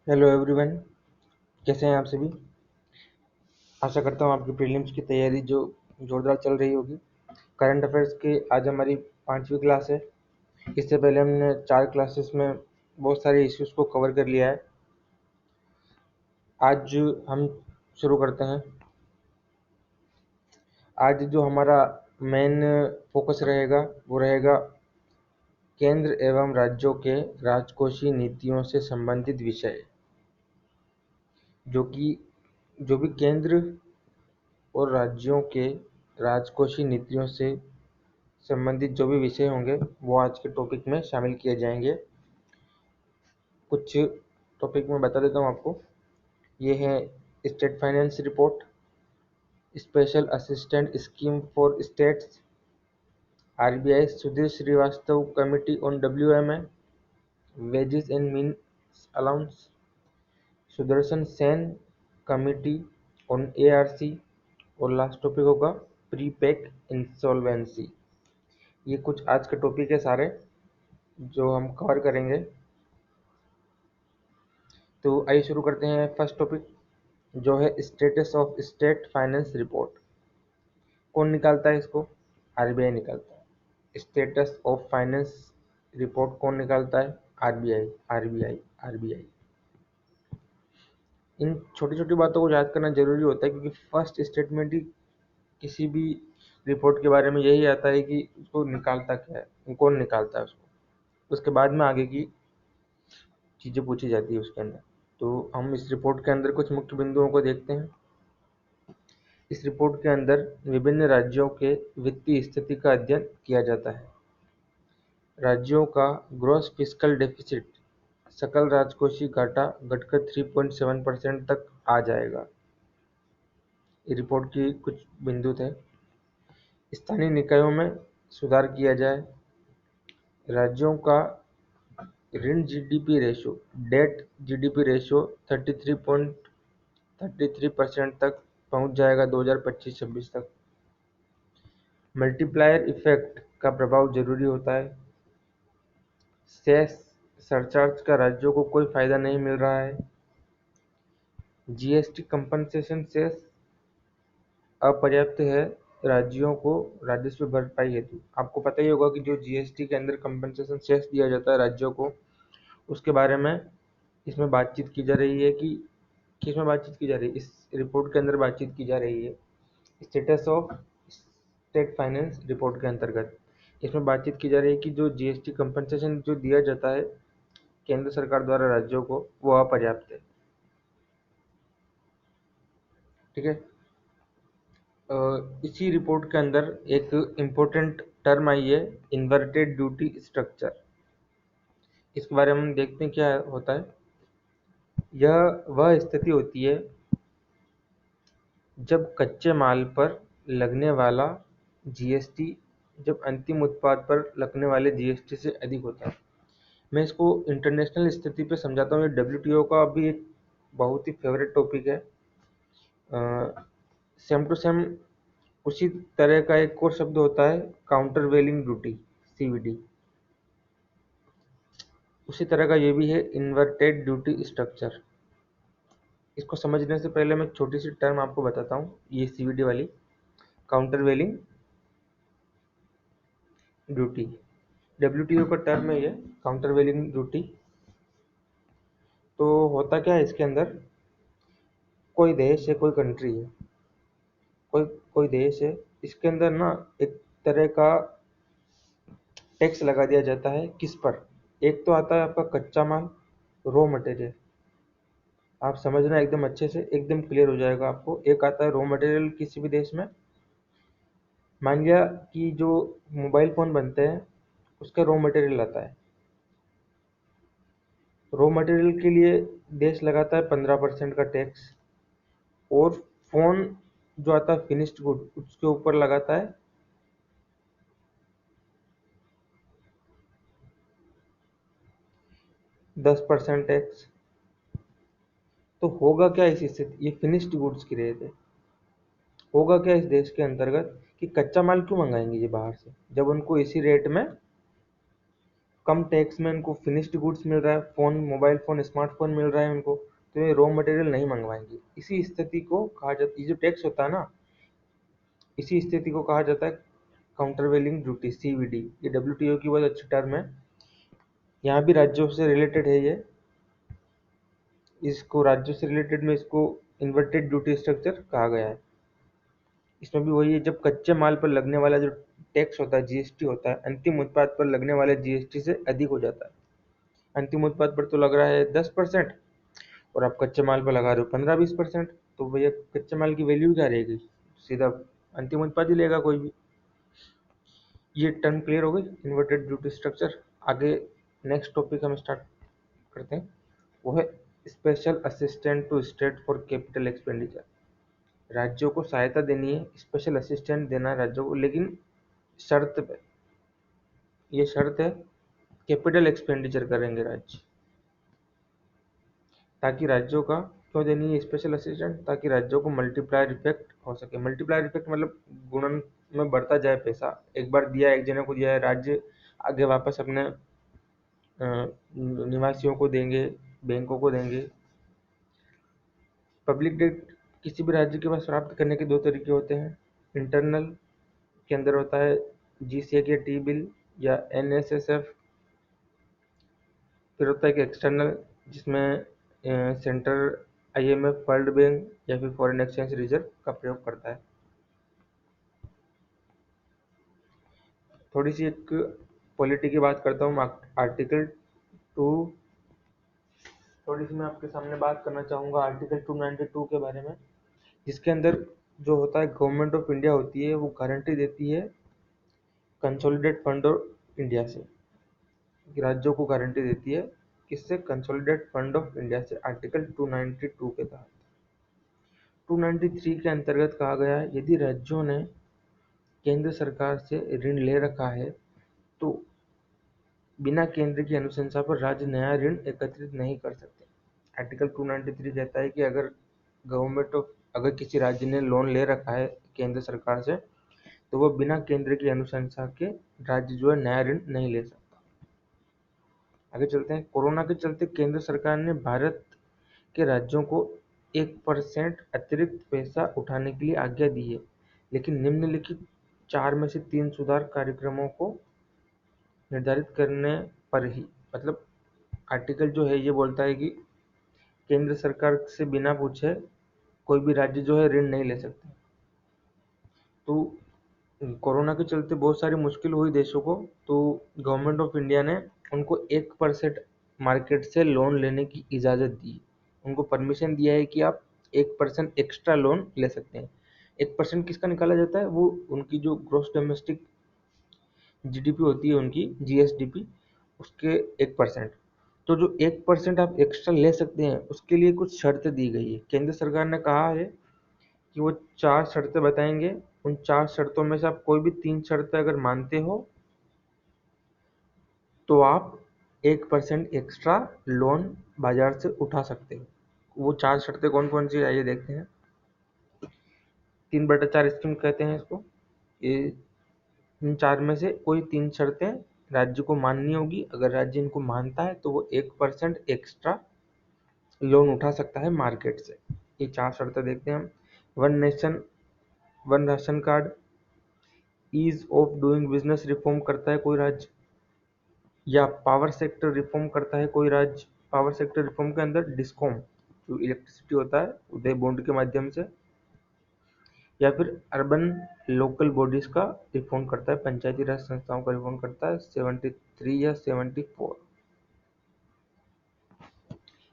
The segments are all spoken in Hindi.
Hello everyone. कैसे हैं आप सभी। आशा करता हूँ आपकी प्रीलिम्स की तैयारी जो जोरदार चल रही होगी। करंट अफेयर्स की आज हमारी 5वीं क्लास है। इससे पहले हमने 4 क्लासेस में बहुत सारे इश्यूज को कवर कर लिया है। आज हम शुरू करते हैं। आज जो हमारा मेन फोकस रहेगा वो रहेगा केंद्र एवं राज्यों के राजकोषीय नीतियों से संबंधित विषय, जो कि जो भी केंद्र और राज्यों के राजकोषीय नीतियों से संबंधित जो भी विषय होंगे वो आज के टॉपिक में शामिल किए जाएंगे। कुछ टॉपिक मैं बता देता हूँ आपको। ये है state finance report, special assistant scheme for states, RBI Sudhir Srivastava committee on WMA, ways and means allowance, Sudarshan Sen committee on ARC, और लास्ट टॉपिक होगा प्रीपेक इंसॉल्वेंसी। ये कुछ आज के टॉपिक है सारे जो हम कवर करेंगे। तो आइए शुरू करते हैं। फर्स्ट टॉपिक जो है status of state finance report. कौन निकालता है इसको? आरबीआई निकालता है। स्टेटस ऑफ फाइनेंस रिपोर्ट कौन निकालता है? RBI RBI RBI. इन छोटी छोटी बातों को याद करना जरूरी होता है, क्योंकि फर्स्ट स्टेटमेंट ही किसी भी रिपोर्ट के बारे में यही आता है कि उसको निकालता क्या है, कौन निकालता है उसको। उसके बाद में आगे की चीज़ें पूछी जाती है उसके अंदर। तो हम इस रिपोर्ट के अंदर कुछ मुख्य बिंदुओं को देखते हैं। इस रिपोर्ट के अंदर विभिन्न राज्यों के वित्तीय स्थिति का अध्ययन किया जाता है। राज्यों का ग्रॉस फिस्कल डेफिसिट, सकल राजकोषीय घाटा, घटकर 3.7% तक आ जाएगा। ये रिपोर्ट की कुछ बिंदु थे। स्थानीय निकायों में सुधार किया जाए। राज्यों का ऋण GDP ratio, debt GDP ratio 33% तक पहुंच जाएगा 2025-26 तक। मल्टीप्लायर इफेक्ट का प्रभाव जरूरी होता है। सेस सरचार्ज का राज्यों को कोई फायदा नहीं मिल रहा है। जीएसटी कंपनसेशन सेस अपर्याप्त है राज्यों को राजस्व भरपाई हेतु। आपको पता ही होगा कि जो जीएसटी के अंदर कंपनसेशन सेस दिया जाता है राज्यों को, उसके बारे में इसमें बातचीत की जा रही है कि किसमें बातचीत की जा रही है, इस रिपोर्ट के अंदर बातचीत की जा रही है। Status of state finance report के अंतर्गत इसमें बातचीत की जा रही है कि जो जीएसटी कंपनसेशन जो दिया जाता है केंद्र सरकार द्वारा राज्यों को, वो अपर्याप्त है। ठीक है। इसी रिपोर्ट के अंदर एक इम्पोर्टेंट टर्म आई है, इन्वर्टेड ड्यूटी स्ट्रक्चर। इसके बारे में हम देखते हैं क्या होता है। यह वह स्थिति होती है जब कच्चे माल पर लगने वाला जीएसटी जब अंतिम उत्पाद पर लगने वाले जीएसटी से अधिक होता है। मैं इसको इंटरनेशनल स्थिति पे समझाता हूँ। ये डब्ल्यूटीओ का भी एक बहुत ही फेवरेट टॉपिक है। सेम टू सेम उसी तरह का एक और शब्द होता है काउंटर वेलिंग ड्यूटी, सीवीडी। उसी तरह का ये भी है इन्वर्टेड ड्यूटी स्ट्रक्चर। इसको समझने से पहले मैं छोटी सी टर्म आपको बताता हूँ। ये सीवीडी वाली काउंटर वेलिंग ड्यूटी, डब्ल्यूटीओ का टर्म है ये काउंटर वेलिंग ड्यूटी। तो होता क्या है इसके अंदर, कोई देश है, कोई कंट्री है, कोई कोई देश है, इसके अंदर ना एक तरह का टैक्स लगा दिया जाता है। किस पर? एक तो आता है आपका कच्चा माल, रॉ मटेरियल। आप समझना एकदम अच्छे से, एकदम क्लियर हो जाएगा आपको। एक आता है रॉ मटेरियल किसी भी देश में। मान लिया कि जो मोबाइल फोन बनते हैं उसका रॉ मटेरियल आता है। रॉ मटेरियल के लिए देश लगाता है 15% का टैक्स, और फोन जो आता है फिनिश्ड गुड उसके ऊपर लगाता है 10% टैक्स। तो होगा क्या इस स्थिति, ये फिनिश्ड गुड्स की रेट है। होगा क्या इस देश के अंतर्गत कि कच्चा माल क्यों मंगाएंगे ये बाहर से, जब उनको इसी रेट में कम टैक्स में उनको फिनिश्ड गुड्स मिल रहा है, फ़ोन, मोबाइल फ़ोन, स्मार्टफोन मिल रहा है उनको, तो ये रॉ मटेरियल नहीं मंगवाएंगे। इसी स्थिति को कहा जाता है, ये जो टैक्स होता है ना, इसी स्थिति को कहा जाता है काउंटरवेलिंग ड्यूटी, CVD। ये WTO की बहुत अच्छी टर्म है, यहाँ भी राज्यों से रिलेटेड है ये। इसको राज्यों से रिलेटेड में इसको इन्वर्टेड ड्यूटी स्ट्रक्चर कहा गया है। इसमें भी वही है, जब कच्चे माल पर लगने वाला जो टैक्स होता है, GST होता है, अंतिम उत्पाद पर लगने वाले GST से अधिक हो जाता है। अंतिम उत्पाद पर तो लग रहा है 10%, और आप कच्चे माल पर लगा रहे हो 15-20%, तो भैया कच्चे माल की वैल्यू क्या रहेगी? सीधा अंतिम उत्पाद ही लेगा कोई भी। ये टर्म क्लियर हो गई, इन्वर्टेड ड्यूटी स्ट्रक्चर। आगे नेक्स्ट टॉपिक हम स्टार्ट करते हैं, वो है special assistant to state for capital expenditure. राज्यों को सहायता देनी है, स्पेशल असिस्टेंट देना है राज्यों को, लेकिन शर्त पे। ये शर्त है, कैपिटल एक्सपेंडिचर करेंगे राज्य, ताकि राज्यों का, क्यों देनी है स्पेशल असिस्टेंट? ताकि राज्यों को मल्टीप्लायर इफेक्ट हो सके। मल्टीप्लायर इफेक्ट मतलब गुणन में बढ़ता जाए पैसा। एक बार दिया, एक जने को दिया है, राज्य आगे वापस अपने निवासियों को देंगे, बैंकों को देंगे। पब्लिक डेट किसी भी राज्य के पास प्राप्त करने के दो तरीके होते हैं। इंटरनल के अंदर होता है GSEC या टी बिल या NSSF। फिर होता है कि एक्सटर्नल, जिसमें सेंटर, IMF, वर्ल्ड बैंक या फिर फॉरेन एक्सचेंज रिजर्व का प्रयोग करता है। थोड़ी सी एक पॉलिटी की बात करता हूँ, आर्टिकल 2। थोड़ी सी मैं आपके सामने बात करना चाहूँगा आर्टिकल 292 के बारे में, जिसके अंदर जो होता है, गवर्नमेंट ऑफ इंडिया होती है, वो गारंटी देती है कंसोलिडेट फंड ऑफ इंडिया से। राज्यों को गारंटी देती है, किससे? कंसोलिडेट फंड ऑफ इंडिया से, आर्टिकल 292 के तहत। 293 के अंतर्गत कहा गया है, यदि राज्यों ने केंद्र सरकार से ऋण ले रखा है, तो बिना केंद्र की अनुशंसा पर राज्य नया ऋण एकत्रित नहीं कर सकते। आर्टिकल 293 कहता है कि अगर किसी राज्य ने लोन ले रखा है केंद्र सरकार से, तो वो बिना केंद्र की अनुशंसा के राज्य जो है नया ऋण नहीं ले सकता। आगे चलते हैं। कोरोना के चलते केंद्र सरकार ने भारत के राज्यों को 1% अतिरिक्त पैसा उठाने के लिए आज्ञा दी है, लेकिन निम्नलिखित 4 में से 3 सुधार कार्यक्रमों को निर्धारित करने पर ही, मतलब आर्टिकल जो है ये बोलता है कि केंद्र सरकार से बिना पूछे कोई भी राज्य जो है ऋण नहीं ले सकता। तो कोरोना के चलते बहुत सारी मुश्किल हुई देशों को, तो गवर्नमेंट ऑफ इंडिया ने उनको 1% मार्केट से लोन लेने की इजाज़त दी। उनको परमिशन दिया है कि आप 1% एक्स्ट्रा लोन ले सकते हैं। 1% किसका निकाला जाता है? वो उनकी जो ग्रोस डोमेस्टिक GDP होती है उनकी, GSDP, उसके 1%। तो जो 1% आप एक्स्ट्रा ले सकते हैं, उसके लिए कुछ शर्त दी गई है। केंद्र सरकार ने कहा है कि वो 4 शर्तें बताएंगे, उन 4 शर्तों में से आप कोई भी 3 शर्तें अगर मानते हो, तो आप 1% एक्स्ट्रा लोन बाजार से उठा सकते हो। वो 4 शर्तें कौन कौन सी, आइए देखते हैं। 3/4 स्कीम कहते हैं इसको। ये इन 4 में से कोई 3 शर्तें राज्य को माननी होगी। अगर राज्य इनको मानता है, तो वो 1% एक्स्ट्रा लोन उठा सकता है मार्केट से। ये 4 शर्तें देखते हैं हम। One nation one ration card, ease of doing business reform करता है कोई राज्य, या पावर सेक्टर रिफॉर्म करता है कोई राज्य। पावर सेक्टर रिफॉर्म के अंदर डिस्कॉम जो इलेक्ट्रिसिटी होता है, उदय बॉन्ड के माध्यम से, या फिर अर्बन लोकल बॉडीज का रिफॉर्म करता है, पंचायती राज संस्थाओं का रिफॉर्म करता है, 73 या 74।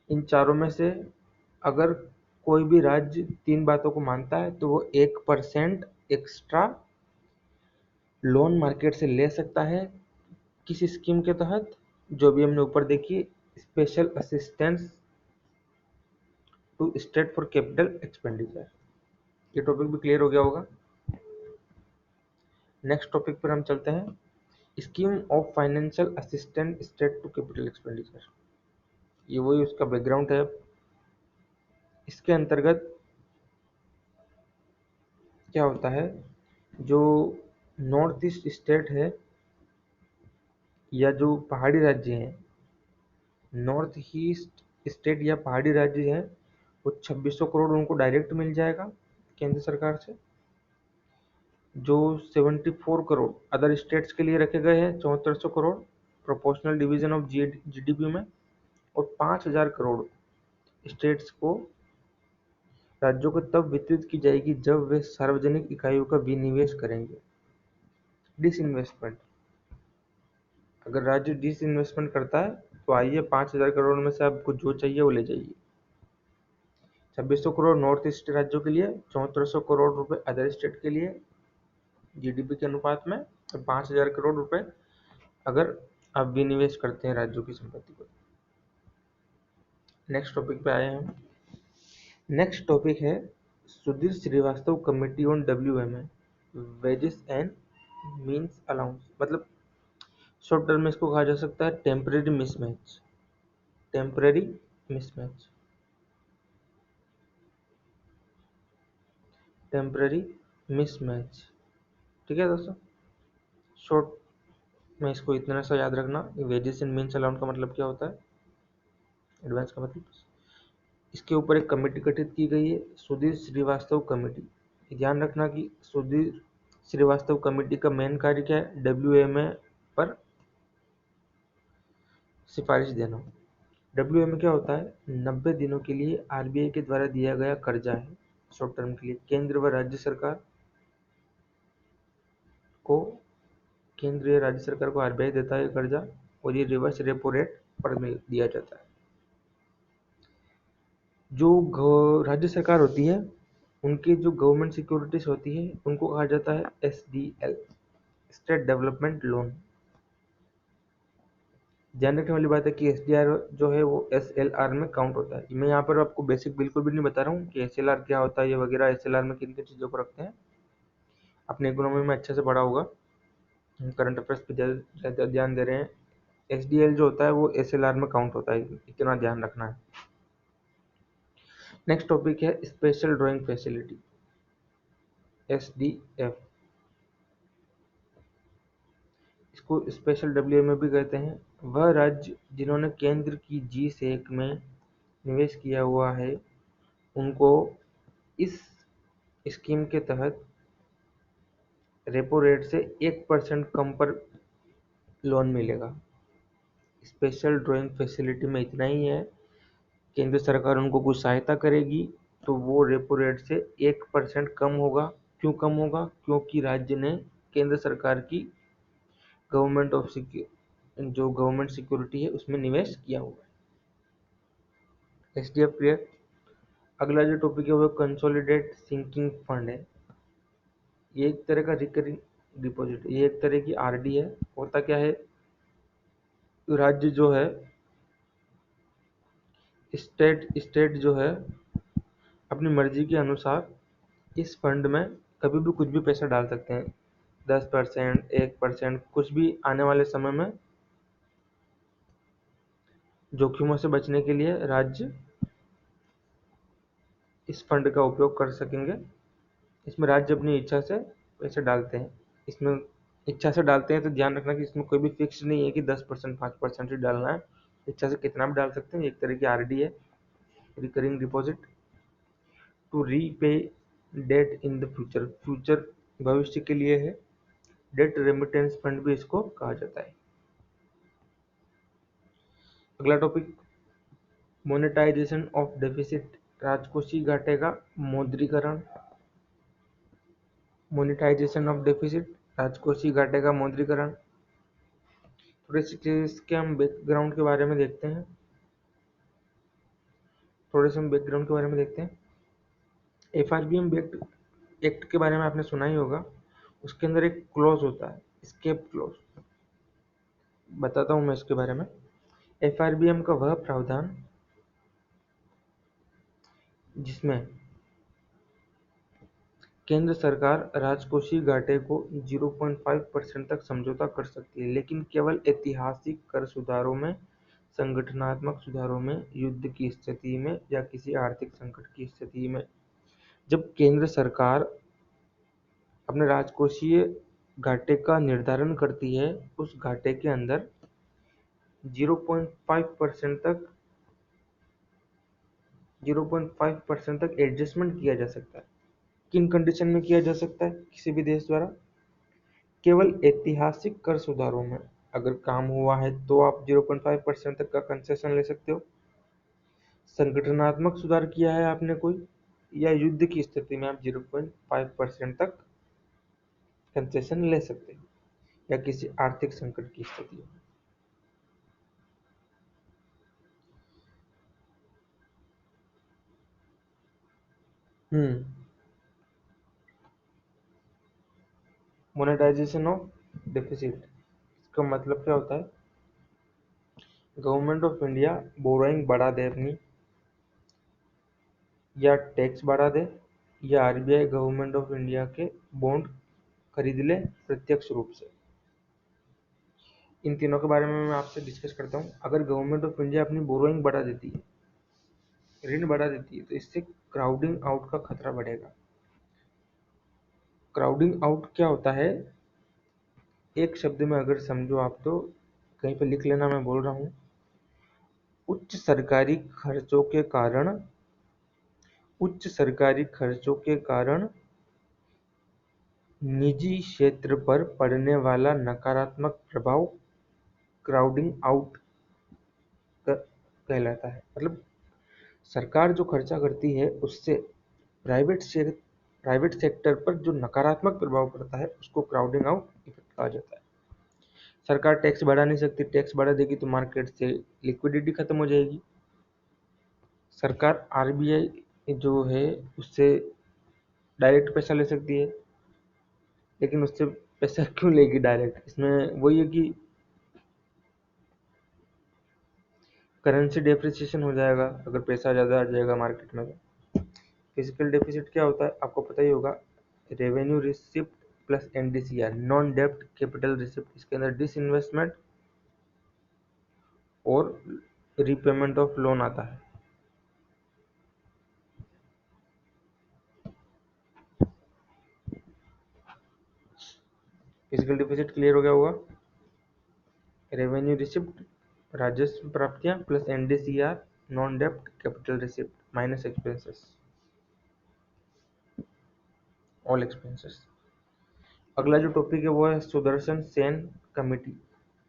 इन चारों में से अगर कोई भी राज्य 3 बातों को मानता है, तो वो 1% एक्स्ट्रा लोन मार्केट से ले सकता है। किस स्कीम के तहत? जो भी हमने ऊपर देखी, special assistance to state for capital expenditure. ये टॉपिक भी क्लियर हो गया होगा। नेक्स्ट टॉपिक पर हम चलते हैं, scheme of financial assistant state to capital expenditure. ये वही उसका बैकग्राउंड है। इसके अंतर्गत क्या होता है, जो नॉर्थ ईस्ट स्टेट है, या जो पहाड़ी राज्य हैं, नॉर्थ ईस्ट स्टेट या पहाड़ी राज्य हैं, वो 2600 करोड़ उनको डायरेक्ट मिल जाएगा केंद्र सरकार से। जो 74 करोड़ अदर स्टेट्स के लिए रखे गए हैं, 7400 crore proportional division of GDP में, और 5000 करोड़ स्टेट्स को, राज्यों को तब वितरित की जाएगी जब वे सार्वजनिक इकाइयों का विनिवेश करेंगे। डिसइन्वेस्टमेंट, अगर राज्य डिसइन्वेस्टमेंट करता है तो आइए 5000 करोड़ में से आपको जो चाहिए वो ले जाइए। 2600 करोड़ नॉर्थ ईस्ट राज्यों के लिए, 7400 करोड़ रुपए अदर स्टेट के लिए जीडीपी के अनुपात में, और 5000 करोड़ रुपए अगर आप विनिवेश करते हैं राज्यों की संपत्ति को। नेक्स्ट टॉपिक पे आए हैं। नेक्स्ट टॉपिक है Sudhir Srivastava committee on WMA, wages and means allowance. मतलब शॉर्ट टर्म में इसको कहा जा सकता है temporary mismatch. Temporary mismatch, temporary mismatch, ठीक है दोस्तों। शॉर्ट में इसको इतना सा याद रखना, वेजेस एंड मीन्स अलाउंस का मतलब क्या होता है, एडवांस का मतलब। इसके ऊपर एक कमेटी गठित की गई है, सुधीर श्रीवास्तव कमेटी। ध्यान रखना कि सुधीर श्रीवास्तव कमेटी का मेन कार्य क्या है, WMA पर सिफारिश देना। WMA क्या होता है, 90 दिनों के लिए RBI के द्वारा दिया गया कर्जा है, शॉर्ट टर्म के लिए। केंद्र व राज्य सरकार को, केंद्र या राज्य सरकार को RBI देता है कर्जा, और ये रिवर्स रेपो रेट पर दिया जाता है। जो राज्य सरकार होती है, उनकी जो गवर्नमेंट सिक्योरिटीज होती है, उनको कहा जाता है SDL, स्टेट डेवलपमेंट लोन। ध्यान रखने वाली बात है कि SDR जो है वो SLR में काउंट होता है। मैं यहाँ पर आपको बेसिक बिल्कुल भी नहीं बता रहा हूँ कि SLR क्या होता है ये वगैरह, SLR में किन किन चीज़ों को रखते हैं, अपने इकोनॉमी में अच्छे से पढ़ा होगा, करंट अफेयर्स पे ज़्यादा ध्यान दे रहे हैं। SDL जो होता है वो SLR में काउंट होता है, इतना ध्यान रखना है। नेक्स्ट टॉपिक है स्पेशल ड्राइंग फैसिलिटी, SDF। इसको स्पेशल WMA भी कहते हैं। वह राज्य जिन्होंने केंद्र की G-SEC में निवेश किया हुआ है, उनको इस स्कीम के तहत रेपो रेट से 1% कम पर लोन मिलेगा। स्पेशल ड्राइंग फैसिलिटी में इतना ही है, केंद्र सरकार उनको कुछ सहायता करेगी तो वो रेपो रेट से 1% कम होगा। क्यों कम होगा, क्योंकि राज्य ने केंद्र सरकार की जो गवर्नमेंट सिक्योरिटी है उसमें निवेश किया हुआ है। SDF clear. अगला जो टॉपिक है वो कंसोलिडेट सिंकिंग फंड है। ये एक तरह का रिकरिंग डिपॉजिट, ये एक तरह की RD है। होता क्या है, राज्य जो है, स्टेट जो है, अपनी मर्जी के अनुसार इस फंड में कभी भी कुछ भी पैसा डाल सकते हैं। 10%, 1%, कुछ भी आने वाले समय में जोखिमों से बचने के लिए राज्य इस फंड का उपयोग कर सकेंगे। इसमें राज्य अपनी इच्छा से पैसे डालते हैं। इसमें इच्छा से डालते हैं तो ध्यान रखना कि इसमें कोई भी फिक्स नहीं है कि 10%, 5% ही डालना है। इच्छा से कितना भी डाल सकते हैं। एक तरह की RD है, recurring deposit, to repay debt in the future. Future भविष्य के लिए है। डेट रेमिटेंस फंड भी इसको कहा जाता है। अगला टॉपिक मोनेटाइजेशन ऑफ डेफिसिट, राजकोषीय घाटे का मौद्रीकरण। मोनेटाइजेशन ऑफ डेफिसिट, राजकोषीय घाटे का मौद्रीकरण। थोड़े से इसके हम बैकग्राउंड के बारे में देखते हैं। FRBM एक्ट के बारे में आपने सुना ही होगा। उसके अंदर एक क्लॉज होता है, एस्केप क्लॉज। बताता हूँ मैं इसके बारे में। FRBM का वह प्रावधान जिसमें केंद्र सरकार राजकोषीय घाटे को 0.5% तक समझौता कर सकती है, लेकिन केवल ऐतिहासिक कर सुधारों में, संगठनात्मक सुधारों में, युद्ध की स्थिति में या किसी आर्थिक संकट की स्थिति में। जब केंद्र सरकार अपने राजकोषीय घाटे का निर्धारण करती है, उस घाटे के अंदर 0.5% तक 0.5% तक एडजस्टमेंट किया जा सकता है। किन कंडीशन में किया जा सकता है किसी भी देश द्वारा? केवल ऐतिहासिक कर सुधारों में अगर काम हुआ है तो आप 0.5% तक का कंसेशन ले सकते हो। संगठनात्मक सुधार किया है आपने कोई, या युद्ध की स्थिति में आप 0.5% तक कंसेशन ले सकते हैं, या किसी आर्थिक संकट की स्थिति में। हम्म मोनेटाइजेशन ऑफ डेफिसिट, इसका मतलब क्या होता है? गवर्नमेंट ऑफ इंडिया बोरोइंग बढ़ा दे अपनी, या टैक्स बढ़ा दे, या आरबीआई गवर्नमेंट ऑफ इंडिया के बॉन्ड खरीद ले प्रत्यक्ष रूप से। इन तीनों के बारे में मैं आपसे डिस्कस करता हूँ। अगर गवर्नमेंट ऑफ इंडिया अपनी बोरोइंग बढ़ा देती है, ऋण बढ़ा देती है, तो इससे क्राउडिंग आउट का खतरा बढ़ेगा। क्राउडिंग आउट क्या होता है? एक शब्द में अगर समझो आप तो कहीं पर लिख लेना, मैं बोल रहा हूँ। उच्च सरकारी खर्चों के कारण निजी क्षेत्र पर पड़ने वाला नकारात्मक प्रभाव क्राउडिंग आउट कहलाता है। मतलब सरकार जो खर्चा करती है उससे प्राइवेट से प्राइवेट सेक्टर पर जो नकारात्मक प्रभाव पड़ता है उसको क्राउडिंग आउट इफेक्ट कहा जाता है। सरकार टैक्स बढ़ा नहीं सकती, टैक्स बढ़ा देगी तो मार्केट से लिक्विडिटी खत्म हो जाएगी। सरकार आरबीआई जो है उससे डायरेक्ट पैसा ले सकती है, लेकिन उससे पैसा क्यों लेगी डायरेक्ट? इसमें वही है कि करेंसी डेप्रिसिएशन हो जाएगा अगर पैसा ज़्यादा आ जाएगा मार्केट में। फिजिकल डेफिसिट क्या होता है आपको पता ही होगा। Revenue receipt plus NDCR, non डेप्ट कैपिटल रिसिप्ट, इसके अंदर डिसइन्वेस्टमेंट और रीपेमेंट ऑफ लोन आता है। फिजिकल डेफिसिट क्लियर हो गया होगा। रेवेन्यू रिसिप्ट राजस्व प्राप्तियां प्लस एनडीसीआर नॉन डेप्ट capital receipt minus expenses, all expenses. अगला जो टॉपिक है वो है सुदर्शन सेन कमेटी।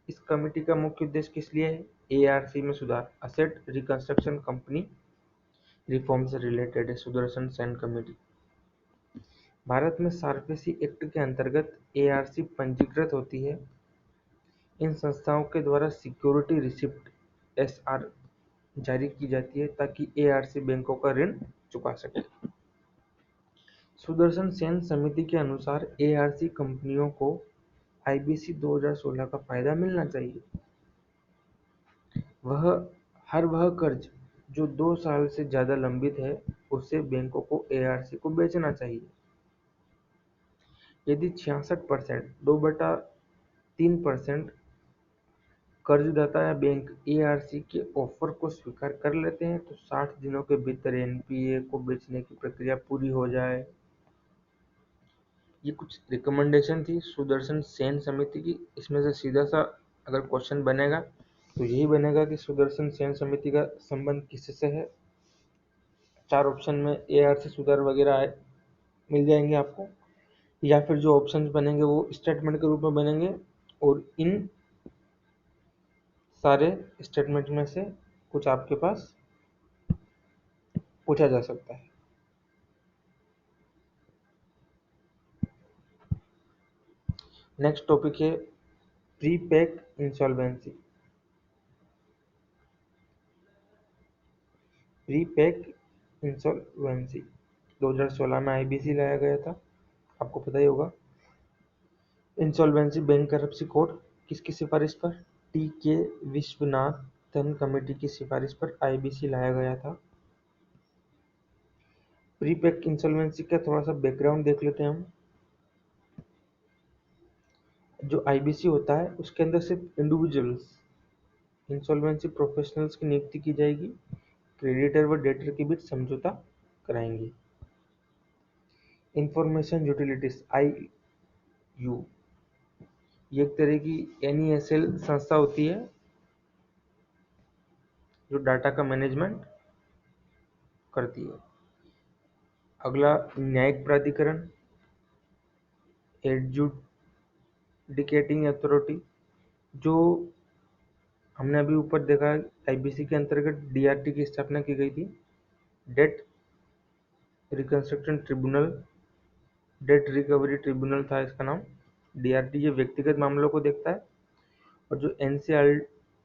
इस कमेटी का मुख्य उद्देश्य किस लिए है? एआरसी में सुधार, असेट रिकंस्ट्रक्शन कंपनी रिफॉर्म से रिलेटेड है सुदर्शन सेन कमेटी। भारत में सार्फेसी एक्ट के अंतर्गत एआरसी पंजीकृत होती है। इन संस्थाओं के द्वारा सिक्योरिटी रिसिप्ट एसआर जारी की जाती है ताकि एआरसी बैंकों का ऋण चुका सके। सुदर्शन सेन समिति के अनुसार एआरसी कंपनियों को आईबीसी 2016 का फायदा मिलना चाहिए। वह कर्ज जो 2 साल से ज्यादा लंबित है उसे बैंकों को एआरसी को बेचना चाहिए। यदि 66% 2/3% कर्जदाता या बैंक एआरसी के ऑफर को स्वीकार कर लेते हैं तो 60 दिनों के भीतर एनपीए को बेचने की प्रक्रिया पूरी हो जाए। ये कुछ रिकमेंडेशन थी सुदर्शन सेन समिति की। इसमें से सीधा सा अगर क्वेश्चन बनेगा तो यही बनेगा कि सुदर्शन सेन समिति का संबंध किससे है। 4 ऑप्शन में एआरसी सुधार वगैरह मिल जाएंगे आपको, या फिर जो ऑप्शंस बनेंगे वो स्टेटमेंट के रूप में बनेंगे, और इन सारे स्टेटमेंट में से कुछ आपके पास पूछा जा सकता है। नेक्स्ट टॉपिक है प्रीपेक इंसॉल्वेंसी। प्रीपेक इंसॉल्वेंसी 2016 में आईबीसी लाया गया था, आपको पता ही होगा। इंसॉल्वेंसी बैंकरप्सी कोड किसकी सिफारिश पर? टी के विश्वनाथन कमेटी की सिफारिश पर आईबीसी लाया गया था। प्रीपेक इंसॉल्वेंसी का थोड़ा सा बैकग्राउंड देख लेते हैं हम। जो आईबीसी होता है उसके अंदर सिर्फ इंडिविजुअल्स इंसॉल्वेंसी प्रोफेशनल्स की नियुक्ति की जाएगी। क्रेडिटर व डेटर के बीच समझौता कराएंगे। इंफॉर्मेशन यूटिलिटीज आईयू, ये एक तरह की एनईएसएल संस्था होती है जो डाटा का मैनेजमेंट करती है। अगला न्यायिक प्राधिकरण, एडजुडिकेटिंग अथॉरिटी, जो हमने अभी ऊपर देखा आईबीसी के अंतर्गत डीआरटी की स्थापना की गई थी, debt reconstruction tribunal, debt recovery tribunal था इसका नाम। डीआरटी ये व्यक्तिगत मामलों को देखता है, और जो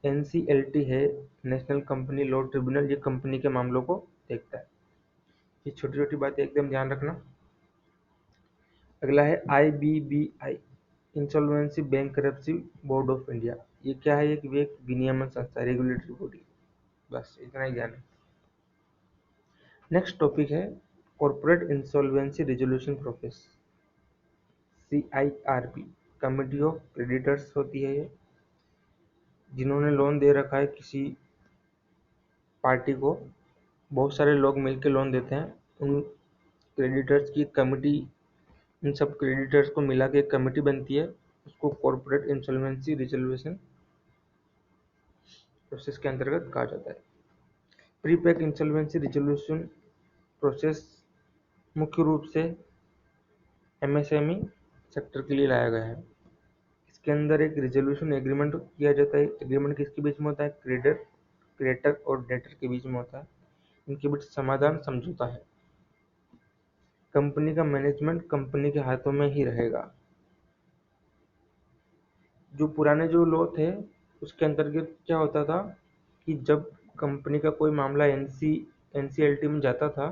एनसीएलटी है, नेशनल कंपनी लॉ ट्रिब्यूनल, ये कंपनी के मामलों को देखता है। ये छोटी छोटी बातें एकदम ध्यान रखना। अगला है IBBI, insolvency bankruptcy board of India. ये क्या है? एक विनियमन संस्था, रेगुलेटरी बॉडी। बस इतना ही ध्यान है। नेक्स्ट टॉपिक है corporate insolvency resolution process, CIRP, committee of creditors होती है ये। जिन्होंने लोन दे रखा है किसी पार्टी को, बहुत सारे लोग मिलकर लोन देते हैं, उन क्रेडिटर्स की कमिटी, इन सब क्रेडिटर्स को मिला के एक कमेटी बनती है, उसको कॉर्पोरेट इंसॉल्वेंसी रिजोल्यूशन प्रोसेस के अंतर्गत कहा जाता है। प्रीपेक इंसॉल्वेंसी रिजोल्यूशन प्रोसेस मुख्य रूप से एमएसएमई सेक्टर के लिए लाया गया है। इसके अंदर एक रिजोल्यूशन एग्रीमेंट किया जाता है। एग्रीमेंट किसके बीच में होता है? क्रेडिटर और डेटर के बीच में होता है। इनके बीच समाधान समझौता है। कंपनी का मैनेजमेंट कंपनी के हाथों में ही रहेगा। जो पुराने जो लॉ थे उसके अंतर्गत क्या होता था कि जब कंपनी का कोई मामला एनसीएलटी में जाता था,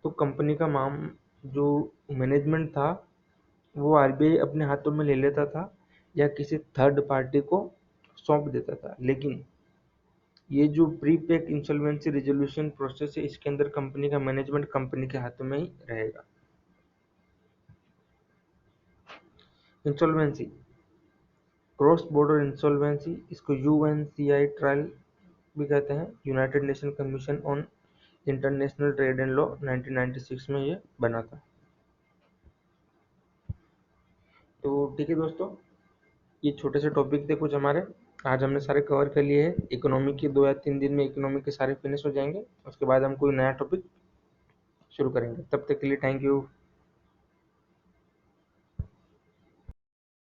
तो कंपनी का जो मैनेजमेंट था वो आरबीआई अपने हाथों में ले लेता था या किसी थर्ड पार्टी को सौंप देता था। लेकिन ये जो प्रीपेक इंसॉल्वेंसी रिजोल्यूशन प्रोसेस है, इसके अंदर कंपनी का मैनेजमेंट कंपनी के हाथों में ही रहेगा। इंसॉल्वेंसी, क्रॉस बॉर्डर इंसॉल्वेंसी, इसको यूएनसीआई ट्रायल भी कहते हैं। United nation commission on international trade and law 1996 में ये बना था। तो ठीक है दोस्तों, ये छोटे से टॉपिक थे कुछ हमारे, आज हमने सारे कवर कर लिए हैं। इकोनॉमी के 2 या 3 दिन में इकोनॉमी के सारे फिनिश हो जाएंगे। उसके बाद हम कोई नया टॉपिक शुरू करेंगे। तब तक के लिए थैंक यू।